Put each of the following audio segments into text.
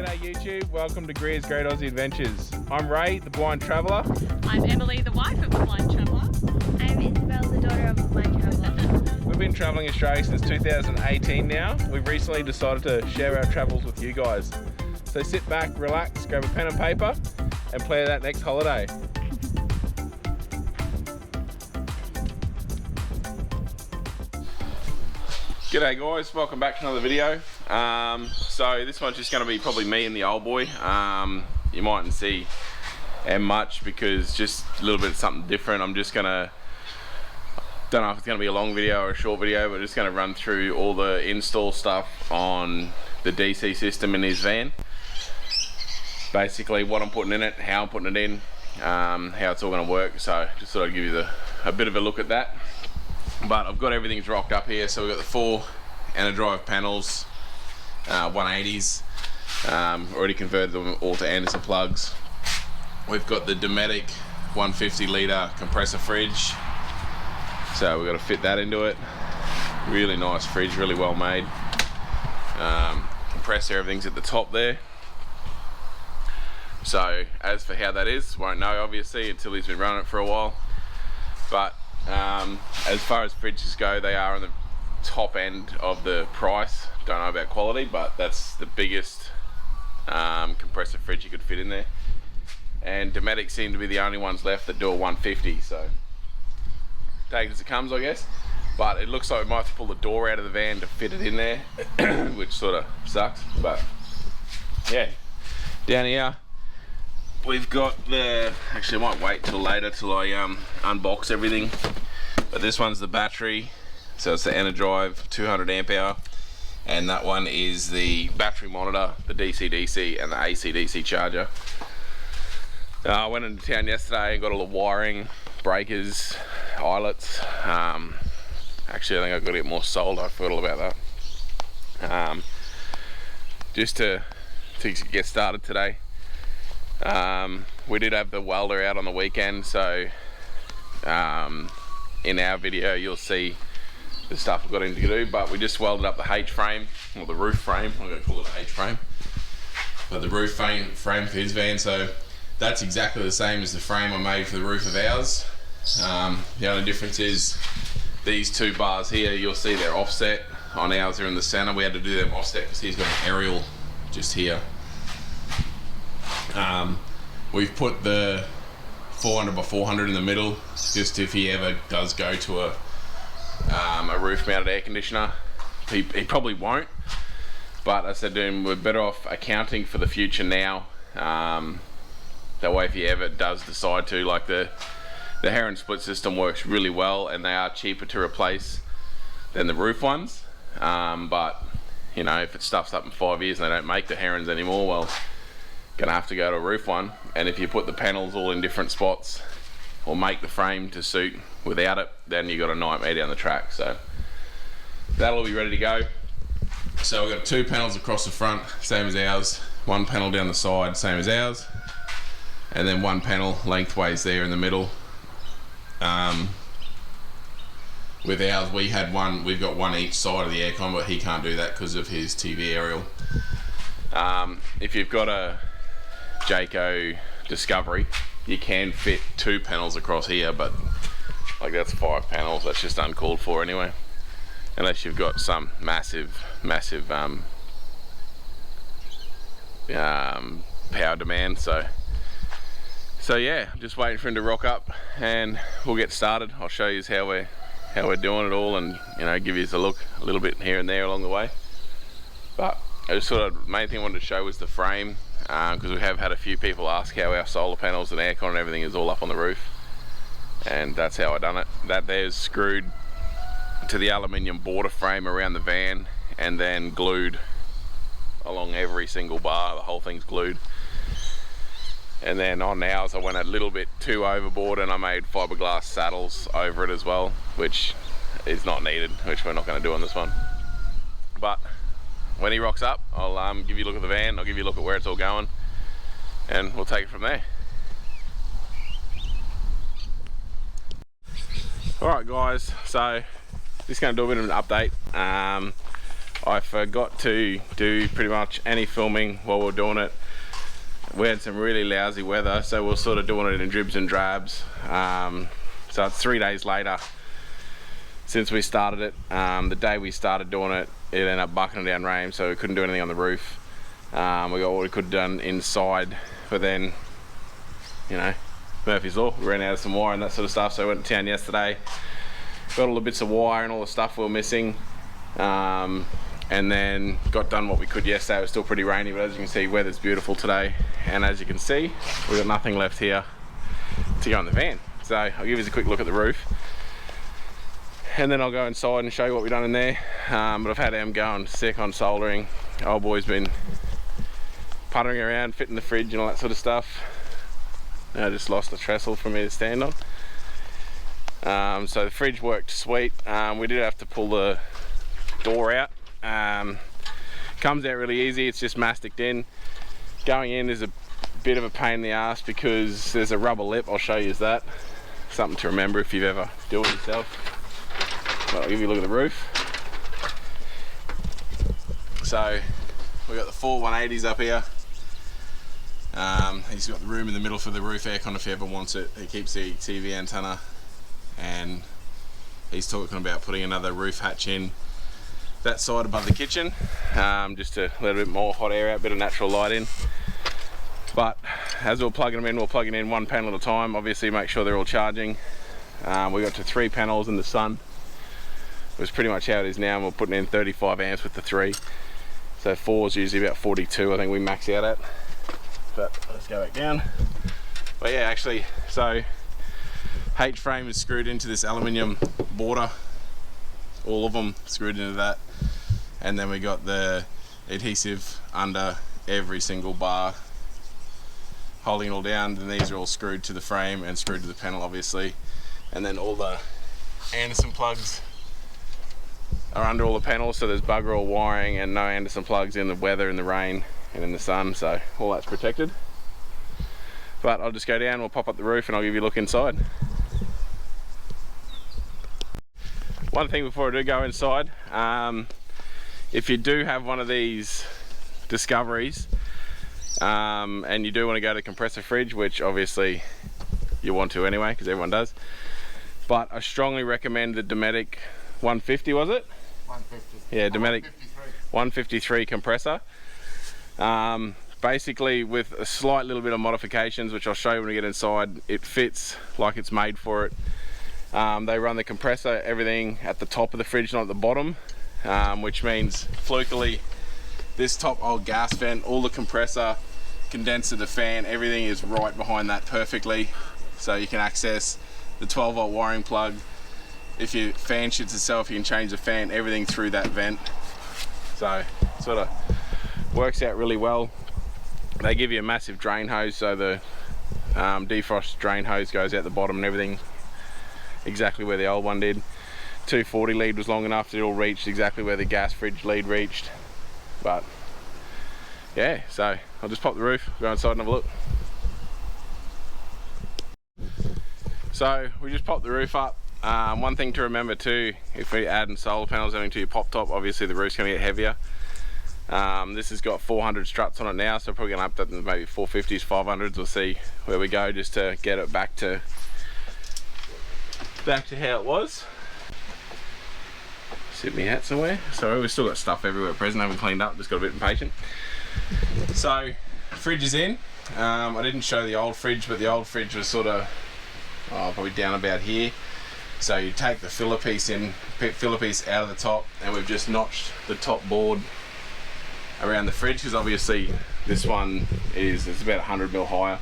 G'day YouTube, welcome to Greer's Great Aussie Adventures. I'm Ray, the blind traveller. I'm Emily, the wife of the blind traveller. I'm Isabel, the daughter of a blind traveller. We've been travelling Australia since 2018 now. We've recently decided to share our travels with you guys. So sit back, relax, grab a pen and paper and plan that next holiday. G'day guys, welcome back to another video. So this one's just going to be probably me and the old boy. You mightn't see much because just a little bit of something different. I'm just going to, don't know if it's going to be a long video or a short video, but just going to run through all the install stuff on the DC system in his van. Basically what I'm putting in it, how I'm putting it in, how it's all going to work. So just thought I'd give you a bit of a look at that. But I've got everything's rocked up here. So we've got the 4 Enerdrive panels, 180s, already converted them all to Anderson plugs. We've got the Dometic 150 litre compressor fridge, so we've got to fit that into it. Really nice fridge, really well made. Compressor, everything's at the top there. So as for how that is, won't know obviously until he's been running it for a while. But as far as fridges go, they are on the top end of the price. Don't know about quality, but that's the biggest compressor fridge you could fit in there. And Dometic seem to be the only ones left that do a 150, so take it as it comes, I guess. But it looks like we might have to pull the door out of the van to fit it in there, which sort of sucks. But yeah, down here we've got the, actually I might wait till later till I unbox everything, but this one's the battery, so it's the Enerdrive 200 amp hour, and that one is the battery monitor, the DC-DC and the AC-DC charger. I went into town yesterday and got all the wiring, breakers, eyelets. Actually I think I've got to get more solder, I forgot all about that. Just to get started today. We did have the welder out on the weekend, so in our video you'll see the stuff we've got him to do, but we just welded up the H-frame, or the roof frame, I'm going to call it H-frame, but the roof frame for his van, so that's exactly the same as the frame I made for the roof of ours. The only difference is these 2 bars here, you'll see they're offset. On ours they're in the center. We had to do them offset because he's got an aerial just here. We've put the 400 by 400 in the middle, just if he ever does go to a roof mounted air conditioner. He probably won't, but I said to him, we're better off accounting for the future now. That way if he ever does decide to, like the Heron split system works really well and they are cheaper to replace than the roof ones. But you know, if it stuffs up in 5 years and they don't make the Herons anymore, well, gonna have to go to a roof one. And if you put the panels all in different spots or make the frame to suit without it, then you got a nightmare down the track. So that'll be ready to go. So we've got 2 panels across the front, same as ours, 1 panel down the side, same as ours, and then 1 panel lengthways there in the middle. With ours we had one, we've got 1 each side of the aircon, but he can't do that because of his TV aerial. If you've got a Jayco Discovery, you can fit 2 panels across here, but like that's 5 panels, that's just uncalled for anyway, unless you've got some massive power demand. So yeah, just waiting for him to rock up and we'll get started. I'll show you how we're doing it all, and you know, give you a look a little bit here and there along the way. But I just thought the main thing I wanted to show was the frame, because we have had a few people ask how our solar panels and aircon and everything is all up on the roof, and that's how I done it. That there's screwed to the aluminium border frame around the van and then glued along every single bar. The whole thing's glued. And then on ours I went a little bit too overboard and I made fiberglass saddles over it as well, which is not needed, which we're not going to do on this one. But when he rocks up, I'll give you a look at the van, I'll give you a look at where it's all going, and we'll take it from there. Alright guys, so just going to do a bit of an update. I forgot to do pretty much any filming while we were doing it. We had some really lousy weather, so we're sort of doing it in dribs and drabs. So it's 3 days later since we started it. The day we started doing it, it ended up bucketing down rain, so we couldn't do anything on the roof. We got what we could have done inside, but then, you know, Murphy's Law, we ran out of some wire and that sort of stuff, so I went to town yesterday, got all the bits of wire and all the stuff we were missing, and then got done what we could yesterday. It was still pretty rainy, but as you can see, weather's beautiful today, and as you can see, we've got nothing left here to go in the van. So I'll give you a quick look at the roof, and then I'll go inside and show you what we've done in there. But I've had Em going sick on soldering. Old boy's been puttering around, fitting the fridge and all that sort of stuff. I just lost the trestle for me to stand on. So the fridge worked sweet. We did have to pull the door out. Comes out really easy, it's just masticed in. Going in is a bit of a pain in the ass because there's a rubber lip. I'll show you that. Something to remember if you've ever do it yourself. But I'll give you a look at the roof. So we've got the 4 180s up here. He's got the room in the middle for the roof aircon if he ever wants it. He keeps the TV antenna, and he's talking about putting another roof hatch in that side above the kitchen, just to let a bit more hot air out, a bit of natural light in. But as we're plugging them in, we're plugging in one panel at a time. Obviously make sure they're all charging. We got to 3 panels in the sun. It was pretty much how it is now, and we're putting in 35 amps with the 3. So 4 is usually about 42, I think we max out at. But let's go back down. But yeah, actually, so H-frame is screwed into this aluminium border. All of them screwed into that. And then we got the adhesive under every single bar holding it all down. And these are all screwed to the frame and screwed to the panel, obviously. And then all the Anderson plugs are under all the panels, so there's bugger all wiring and no Anderson plugs in the weather, in the rain and in the sun, so all that's protected. But I'll just go down, we'll pop up the roof and I'll give you a look inside. One thing before I do go inside, if you do have one of these Discoveries and you do want to go to compressor fridge, which obviously you want to anyway because everyone does, but I strongly recommend the Dometic 150, was it? 150. Yeah, Dometic 153 compressor. Basically with a slight little bit of modifications, which I'll show you when we get inside, it fits like it's made for it. They run the compressor, everything at the top of the fridge, not at the bottom, which means flukily this top old gas vent, all the compressor, condenser, the fan, everything is right behind that perfectly, so you can access the 12-volt wiring plug. If your fan shits itself, you can change the fan, everything through that vent. So it sort of works out really well. They give you a massive drain hose, so the defrost drain hose goes out the bottom and everything exactly where the old one did. 240 lead was long enough, it all reached exactly where the gas fridge lead reached. But yeah, so I'll just pop the roof, go inside and have a look. So we just popped the roof up. One thing to remember too, if we add solar panels into your pop top, obviously the roof's going to get heavier. This has got 400 struts on it now, so we're probably going to up that to maybe 450s, 500s. We'll see where we go, just to get it back to how it was. Sit me hat somewhere. Sorry, we've still got stuff everywhere at present. I haven't cleaned up, just got a bit impatient. So fridge is in. I didn't show the old fridge, but the old fridge was sort of probably down about here. So you take the filler piece out of the top, and we've just notched the top board around the fridge, because obviously this one it's about 100mm higher,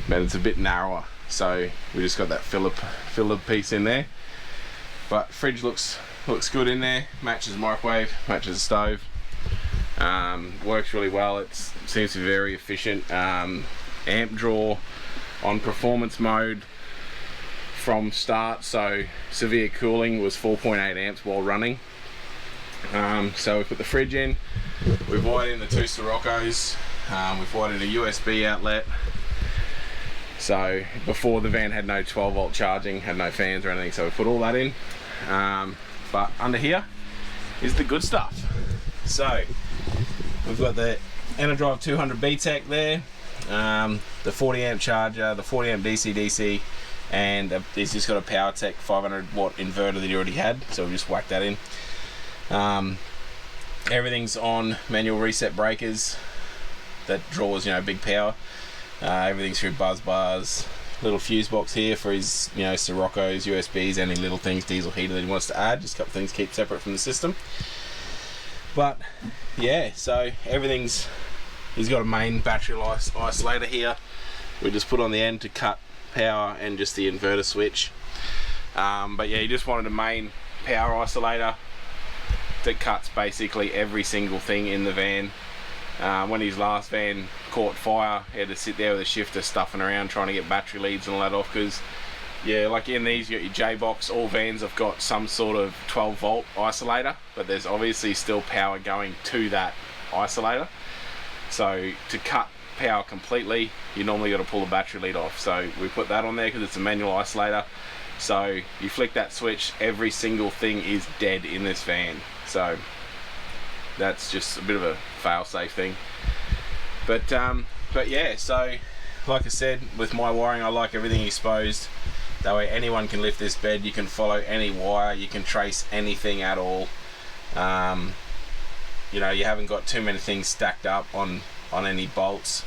but it's a bit narrower, so we just got that filler piece in there. But fridge looks good in there, matches microwave, matches stove, works really well. It seems to be very efficient. Amp draw on performance mode from start, so severe cooling was 4.8 amps while running. So we put the fridge in, we've wired in the 2 Siroccos, we've wired in a USB outlet. So before, the van had no 12-volt charging, had no fans or anything, so we put all that in. But under here is the good stuff. So we've got the Enerdrive 200 BTEC there, the 40 amp charger, the 40 amp DC, and it's just got a PowerTech 500 watt inverter that you already had, so we've just whacked that in. Everything's on manual reset breakers that draws, you know, big power. Everything's through buzz bars, little fuse box here for his, you know, Siroccos, USBs, any little things, diesel heater that he wants to add, just a couple things keep separate from the system. But yeah, so everything's, he's got a main battery isolator here we just put on the end to cut power, and just the inverter switch. But yeah, he just wanted a main power isolator that cuts basically every single thing in the van. When his last van caught fire, he had to sit there with a shifter stuffing around trying to get battery leads and all that off, because yeah, like in these you got your J-box, all vans have got some sort of 12 volt isolator, but there's obviously still power going to that isolator. So to cut power completely, you normally got to pull the battery lead off. So we put that on there because it's a manual isolator. So you flick that switch, every single thing is dead in this van. So that's just a bit of a fail-safe thing. But yeah, so like I said, with my wiring, I like everything exposed. That way anyone can lift this bed, you can follow any wire, you can trace anything at all. You know, you haven't got too many things stacked up on any bolts.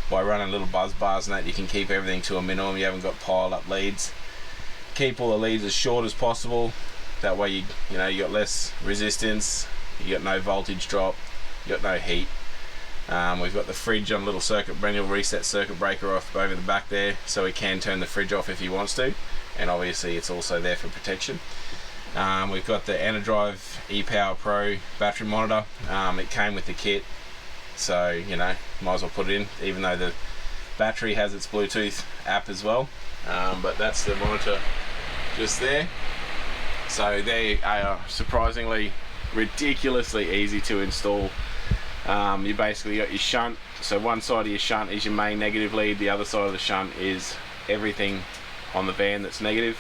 By running little buzz bars and that, you can keep everything to a minimum. You haven't got piled up leads. Keep all the leads as short as possible. That way you got less resistance, you got no voltage drop, you got no heat. We've got the fridge on a little manual reset circuit breaker off over the back there, so he can turn the fridge off if he wants to, and obviously it's also there for protection. We've got the Enerdrive ePower Pro battery monitor. It came with the kit, so you know, might as well put it in, even though the battery has its Bluetooth app as well. But that's the monitor just there. So they are surprisingly ridiculously easy to install. You basically got your shunt, so one side of your shunt is your main negative lead, the other side of the shunt is everything on the van that's negative,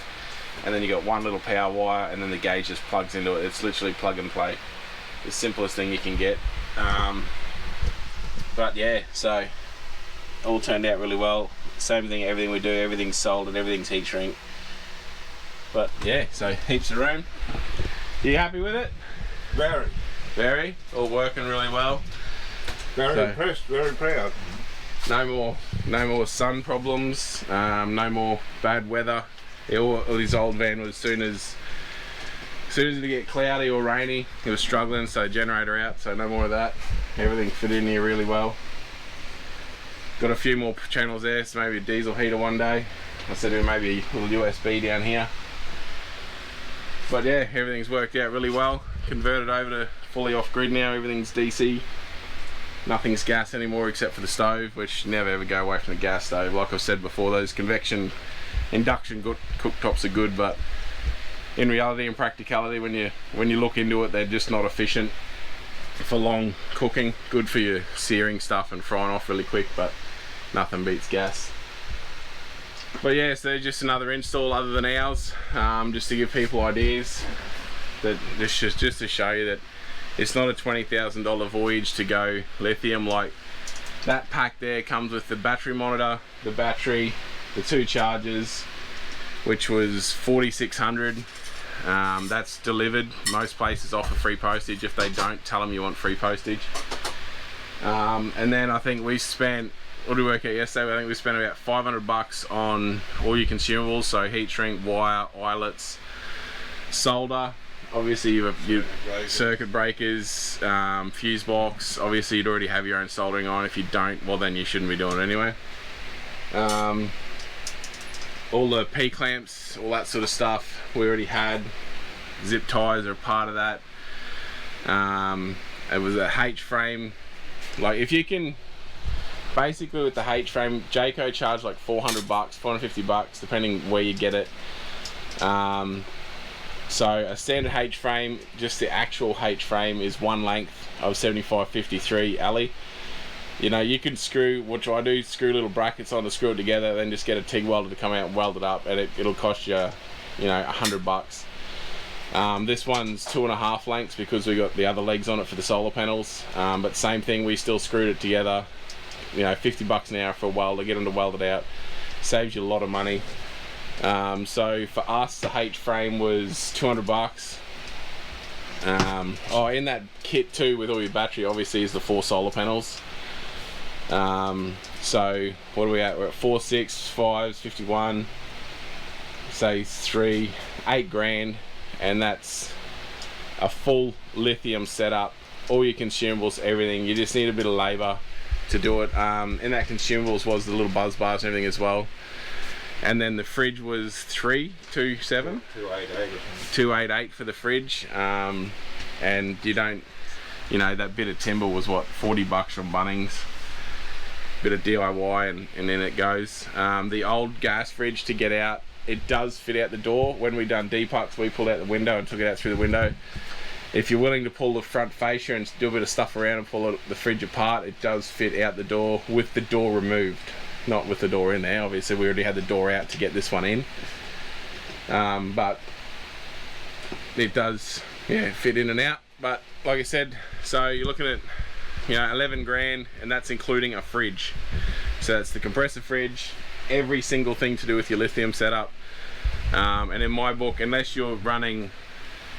and then you got one little power wire, and then the gauge just plugs into it. It's literally plug and play, the simplest thing you can get. But yeah, so all turned out really well. Same thing, everything we do, everything's sold and everything's heat shrink. But yeah, so heaps of room. You happy with it? Very, all working really well. Very impressed, very proud. No more sun problems, no more bad weather. His old van was, as soon as it get cloudy or rainy, it was struggling, so generator out, so no more of that. Everything fit in here really well. Got a few more channels there, so maybe a diesel heater one day. I said maybe a little USB down here. But yeah, everything's worked out really well. Converted over to fully off grid now, everything's DC. Nothing's gas anymore except for the stove, which never ever go away from the gas stove. Like I've said before, those convection induction cooktops are good, but in reality and practicality, when you look into it, they're just not efficient for long cooking. Good for your searing stuff and frying off really quick, but nothing beats gas. But yeah, so just another install other than ours, just to give people ideas, that just to show you that it's not a $20,000 voyage to go lithium. Like that pack there comes with the battery monitor, the battery, the 2 chargers, which was $4,600. That's delivered. Most places offer free postage. If they don't, tell them you want free postage. And then I think we spent, what did we work out yesterday? I think we spent about $500 on all your consumables, so heat shrink, wire, eyelets, solder. Obviously you have your circuit breakers, fuse box. Obviously you'd already have your own soldering iron. If you don't, well then you shouldn't be doing it anyway. All the P-clamps, all that sort of stuff we already had. Zip ties are part of that. It was a H-frame. Like if you can, basically with the H-frame, Jayco charged like $400, $450 depending where you get it. So a standard H-frame, just the actual H-frame is one length of 7553 alley. You know, you can screw, what I do, screw little brackets on to screw it together, then just get a TIG welder to come out and weld it up, and it'll cost you, you know, $100. This one's 2.5 lengths because we got the other legs on it for the solar panels, but same thing, we still screwed it together. You know, 50 bucks an hour for a welder, get them to weld it out, saves you a lot of money. So for us, the H frame was 200 bucks. Oh, in that kit too, with all your battery, obviously, is the 4 solar panels. So what are we at? We're at 4, 6, 5, 51, say 3, 8 grand, and that's a full lithium setup, all your consumables, everything. You just need a bit of labor to do it. In that consumables was the little buzz bars and everything as well. And then the fridge was 287, 288 for the fridge. And you don't, you know, that bit of timber was what, 40 bucks from Bunnings. Bit of DIY and then it goes. The old gas fridge, to get out, it does fit out the door. When we done depucks, we pulled out the window and took it out through the window. If you're willing to pull the front fascia and do a bit of stuff around and pull the fridge apart, it does fit out the door with the door removed, not with the door in there. Obviously we already had the door out to get this one in, but it does, yeah, fit in and out. But like I said, so you're looking at, you know, 11 grand, and that's including a fridge. So that's the compressor fridge, every single thing to do with your lithium setup. And in my book, unless you're running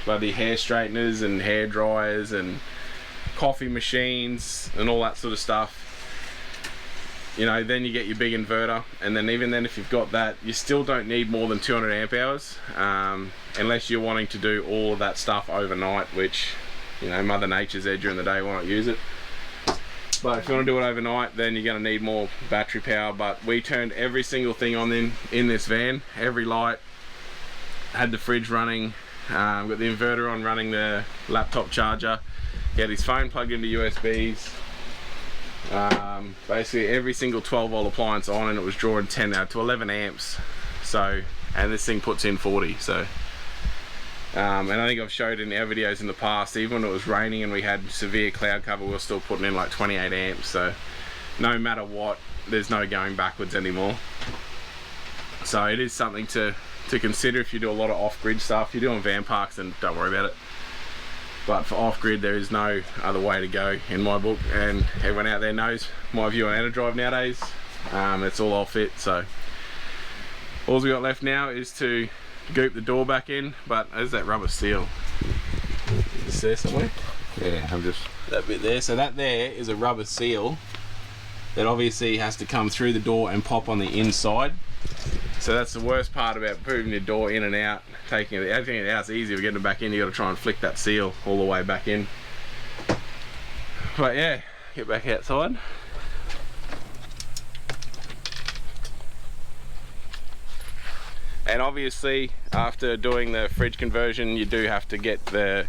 bloody hair straighteners and hair dryers and coffee machines and all that sort of stuff, you know, then you get your big inverter, and then even then, if you've got that, you still don't need more than 200 amp hours, unless you're wanting to do all of that stuff overnight, which, you know, Mother Nature's there during the day, why not use it? But if you want to do it overnight, then you're going to need more battery power. But we turned every single thing on in this van, every light, had the fridge running, got the inverter on running, the laptop charger, he had his phone plugged into USBs, basically every single 12 volt appliance on, and it was drawing 10 to 11 amps. So, and this thing puts in 40. So and I think I've showed in our videos in the past, even when it was raining and we had severe cloud cover, we were still putting in like 28 amps. So no matter what, there's no going backwards anymore. So it is something to consider if you do a lot of off-grid stuff. If you're doing van parks, then don't worry about it. But for off-grid, there is no other way to go in my book, and everyone out there knows my view on Enerdrive nowadays. It's all fit. So all we got left now is to goop the door back in. But there's that rubber seal. Is there somewhere? Yeah, I'm just... That bit there. So that there is a rubber seal that obviously has to come through the door and pop on the inside. So that's the worst part about moving your door in and out. Taking it out's easy, but getting it back in, you got to try and flick that seal all the way back in. But yeah, get back outside. And obviously, after doing the fridge conversion, you do have to get the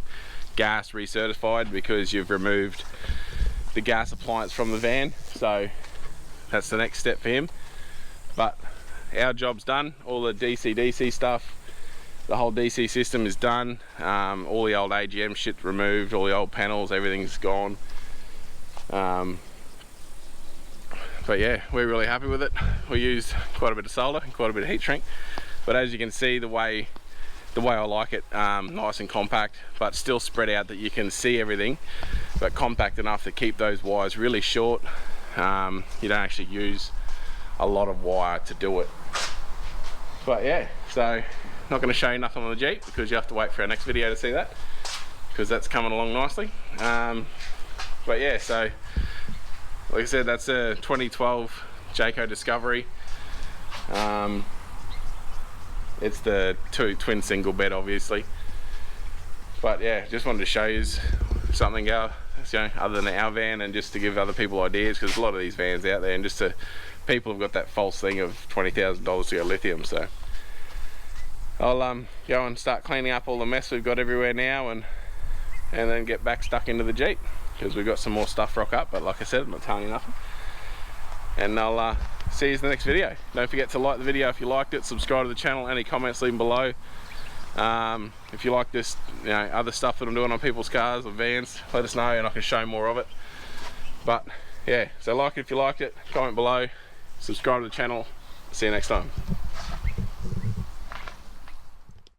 gas recertified because you've removed the gas appliance from the van. So that's the next step for him. But our job's done. All the DC stuff, the whole DC system is done. All the old AGM shit's removed, all the old panels, everything's gone. But yeah, we're really happy with it. We used quite a bit of solar and quite a bit of heat shrink. But as you can see, the way I like it, nice and compact, but still spread out that you can see everything, but compact enough to keep those wires really short. You don't actually use a lot of wire to do it. But yeah, so not going to show you nothing on the Jeep because you have to wait for our next video to see that, because that's coming along nicely. But yeah, so like I said, that's a 2012 Jayco Discovery. It's the twin single bed, obviously. But yeah, just wanted to show you something, you know, other than our van, and just to give other people ideas, because a lot of these vans out there, and just to people have got that false thing of $20,000 to go lithium. So I'll go and start cleaning up all the mess we've got everywhere now, and then get back stuck into the Jeep, because we've got some more stuff rock up. But like I said, I'm not telling you nothing. And I'll see you in the next video. Don't forget to like the video if you liked it, subscribe to the channel, any comments leave them below. If you like this, you know, other stuff that I'm doing on people's cars or vans, let us know and I can show more of it. But yeah, so like it if you liked it, comment below, subscribe to the channel. See you next time.